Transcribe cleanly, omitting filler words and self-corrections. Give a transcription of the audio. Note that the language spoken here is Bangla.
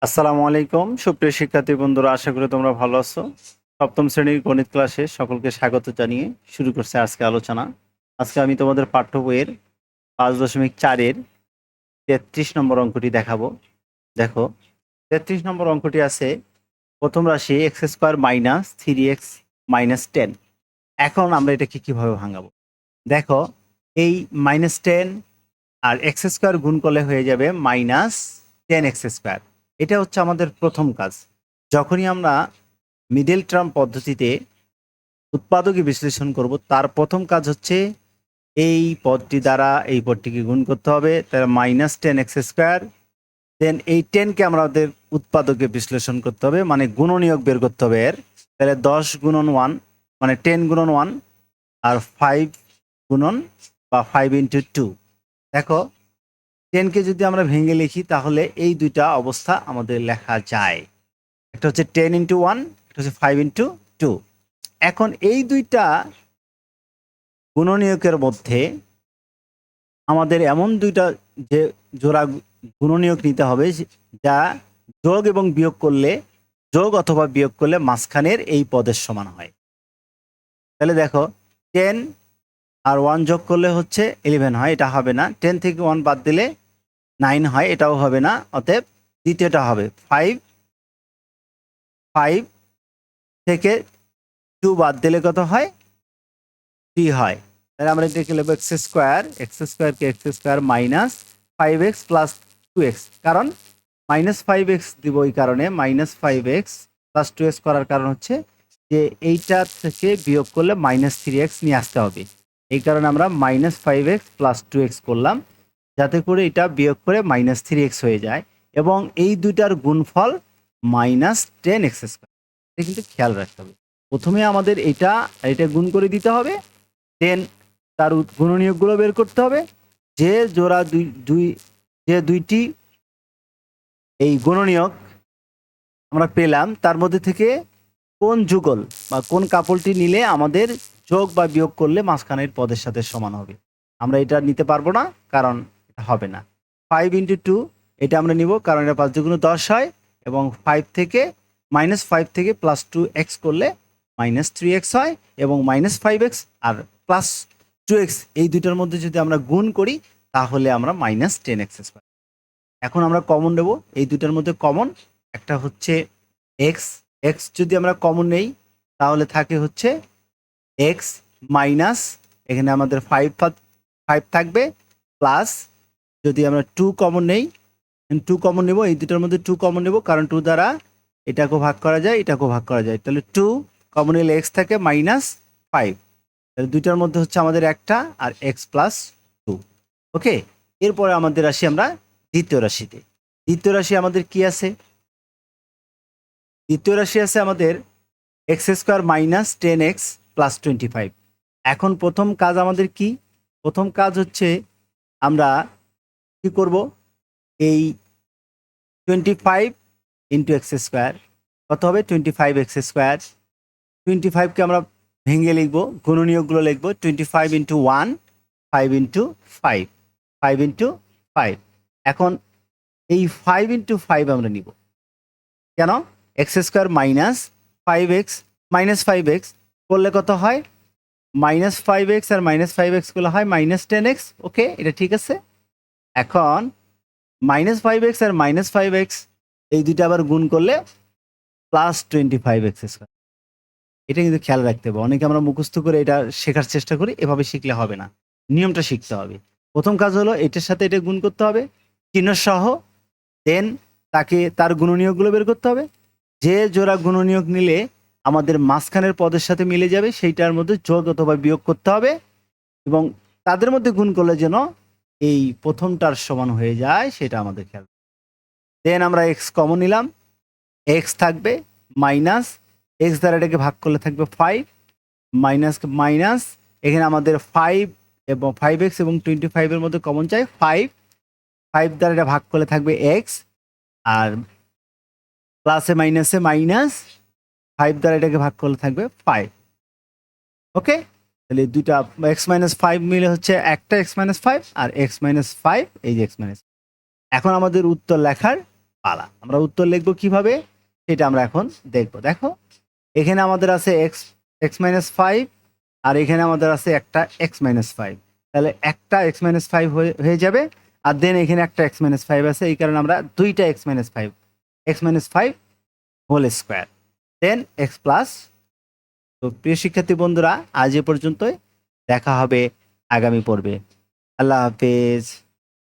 আসসালামু আলাইকুম সুপ্রিয় শিক্ষার্থী বন্ধুরা, আশা করি তোমরা ভালো আছো। সপ্তম শ্রেণীর গণিত ক্লাসে সকলকে স্বাগত জানিয়ে শুরু করছে আজকে আলোচনা। আজকে আমি তোমাদের পাঠ্য বইয়ের 5.4-এর 33 নম্বর অঙ্কটি দেখাবো। দেখো, 33 নম্বর অঙ্কটি আছে প্রথম রাশি x square minus 3x minus 10। এখন আমরা এটাকে কিভাবে ভাঙাবো? দেখো, এই -10 আর এক্স স্কোয়ার গুণ করলে হয়ে যাবে -10x²। এটা হচ্ছে আমাদের প্রথম কাজ। যখনই আমরা মিডল টার্ম পদ্ধতিতে উৎপাদকে বিশ্লেষণ করব, তার প্রথম কাজ হচ্ছে এই পদটি দ্বারা এই পদটিকে গুণ করতে হবে, তার -10x²। দেন এই 10কে আমাদের উৎপাদকে বিশ্লেষণ করতে হবে, মানে গুণনীয়ক বের করতে হবে এর। তাহলে 10 গুণন 1 মানে 10 গুণন 1 আর 5 গুণন বা 5 ইন্টু 2। দেখো, 10কে যদি আমরা ভেঙে লিখি তাহলে এই দুইটা অবস্থা আমাদের লেখা যায়। একটা হচ্ছে 10 ইন্টু 1, একটা হচ্ছে 5 ইন্টু 2। এখন এই দুইটা গুণনীয়কের মধ্যে আমাদের এমন দুইটা যে জোড়া গুণনীয়ক নিতে হবে যা যোগ এবং বিয়োগ করলে, যোগ অথবা বিয়োগ করলে মাঝখানের এই পদের সমান হয়। তাহলে দেখো, 10 আর 1 যোগ করলে হচ্ছে 11 হয়, এটা হবে না। 10 থেকে 1 বাদ দিলে 9 হয়, এটাও হবে না। অতএব দ্বিতীয়টা হবে 5 থেকে 2 বাদ দিলে কত হয়? 3 হয়। তাহলে আমরা এটাকে লিখব এক্স স্কোয়ারকে x square minus 5x plus 2x। কারণ -5x দিব এই কারণে, -5x প্লাস 2x করার কারণ হচ্ছে যে এইটা থেকে বিয়োগ করলে -3x নিয়ে আসতে হবে। এই কারণে আমরা -5x প্লাস 2x করলাম, যাতে করে এটা বিয়োগ করে -3x হয়ে যায় এবং এই দুইটার গুণফল -10x²। এটা কিন্তু খেয়াল রাখতে হবে। প্রথমে আমাদের এটা গুণ করে দিতে হবে, দেন তার গুণনীয়কগুলো বের করতে হবে। যে জোড়া যে দুইটি এই গুণনীয়ক আমরা পেলাম তার মধ্যে থেকে কোন যুগল বা কোন কাপড়টি নিলে আমাদের যোগ বা বিয়োগ করলে মাঝখানের পদের সাথে সমান হবে। আমরা এটা নিতে পারবো না, কারণ এটা হবে না। 5 ইন্টু 2 এটা আমরা নিব, কারণ এটা 5 দুগুণ 10 হয় এবং 5 থেকে -5 থেকে +2x করলে -3x হয় এবং -5x আর +2x এই দুইটার মধ্যে যদি আমরা গুণ করি তাহলে আমরা -10x²। এখন আমরা কমন নেব, এই দুইটার মধ্যে কমন একটা হচ্ছে এক্স। এক্স যদি আমরা কমন নেই তাহলে থাকে হচ্ছে এক্স মাইনাস, এখানে আমাদের 5 থাকবে, প্লাস যদি আমরা 2 কমন নেই, 2 কমন নেব, এই দুটার মধ্যে 2 কমন নেব, কারণ 2 দ্বারা এটাকেও ভাগ করা যায়, এটাকেও ভাগ করা যায়। তাহলে 2 কমন নিলে এক্স থাকে -5। তাহলে দুইটার মধ্যে হচ্ছে আমাদের একটা আর এক্স প্লাস 2। ওকে, এরপরে আমাদের আসি আমরা দ্বিতীয় রাশিতে। দ্বিতীয় রাশি আমাদের কি আছে? দ্বিতীয় রাশি আছে আমাদের x² মাইনাস 10x প্লাস 25। এখন প্রথম কাজ আমাদের কি? প্রথম কাজ হচ্ছে আমরা কি করব? এই 25 ইন্টু x² কত হবে? 25x²। 25কে আমরা ভেঙে লিখব, গুণনীয়কগুলো লিখব। 25 ইন্টু 1, 5 ইন্টু 5, 5 ইন্টু 5। এখন এই 5 ইন্টু 5 আমরা নিব কেন? x² minus 5x minus 5x করলে কত হয়? -5x আর -5x করলে হয় -10x। ওকে, এটা ঠিক আছে। এখন -5x আর -5x এই দুইটা আবার গুণ করলে +25x²। এটা কিন্তু খেয়াল রাখতে হবে। অনেকে আমরা মুখস্থ করে এটা শেখার চেষ্টা করি, এভাবে শিখলে হবে না। নিয়মটা শিখতে হবে। প্রথম কাজ হলো এটার সাথে এটা গুণ করতে হবে চিহ্ন সহ, দেন তাকে তার গুণনীয়কগুলো বের করতে হবে। যে জোড়া গুণনীয়ক নিলে আমাদের মাঝখানের পদের সাথে মিলে যাবে সেইটার মধ্যে যোগ অথবা বিয়োগ করতে হবে এবং তাদের মধ্যে গুণ করলে যেন এই প্রথমটার সমান হয়ে যায় সেটা আমাদের খেয়াল। দেন আমরা এক্স কমন নিলাম, এক্স থাকবে মাইনাস, এক্স দ্বারা এটাকে ভাগ করলে থাকবে 5, মাইনাস মাইনাস, এখানে আমাদের 5 এবং 5x এবং 25 এর মধ্যে কমন চাই 5 দ্বারা এটা ভাগ করলে থাকবে এক্স, আর প্লাসে মাইনাসে মাইনাস, 5 দ্বারা এটাকে ভাগ করলে থাকবে 5। ওকে, তাহলে দুইটা x-5 মিলে হচ্ছে একটা x-5 আর x-5 এই যে x-। এখন আমাদের উত্তর লেখার পালা। আমরা উত্তর লিখবো কিভাবে সেটা আমরা এখন দেখব। দেখো এখানে আমাদের আছে এক্স এক্স মাইনাস ফাইভ, আর এখানে আমাদের আছে একটা এক্স মাইনাস ফাইভ। তাহলে একটা এক্স মাইনাস ফাইভ হয়ে যাবে, আর দেন এখানে একটা এক্স মাইনাস ফাইভ আছে, এই কারণে আমরা দুইটা X minus five whole square then X plus. তো প্রিয় শিক্ষার্থী বন্ধুরা, আজ এ পর্যন্তই, দেখা হবে আগামী পর্বে। আল্লাহ হাফেজ।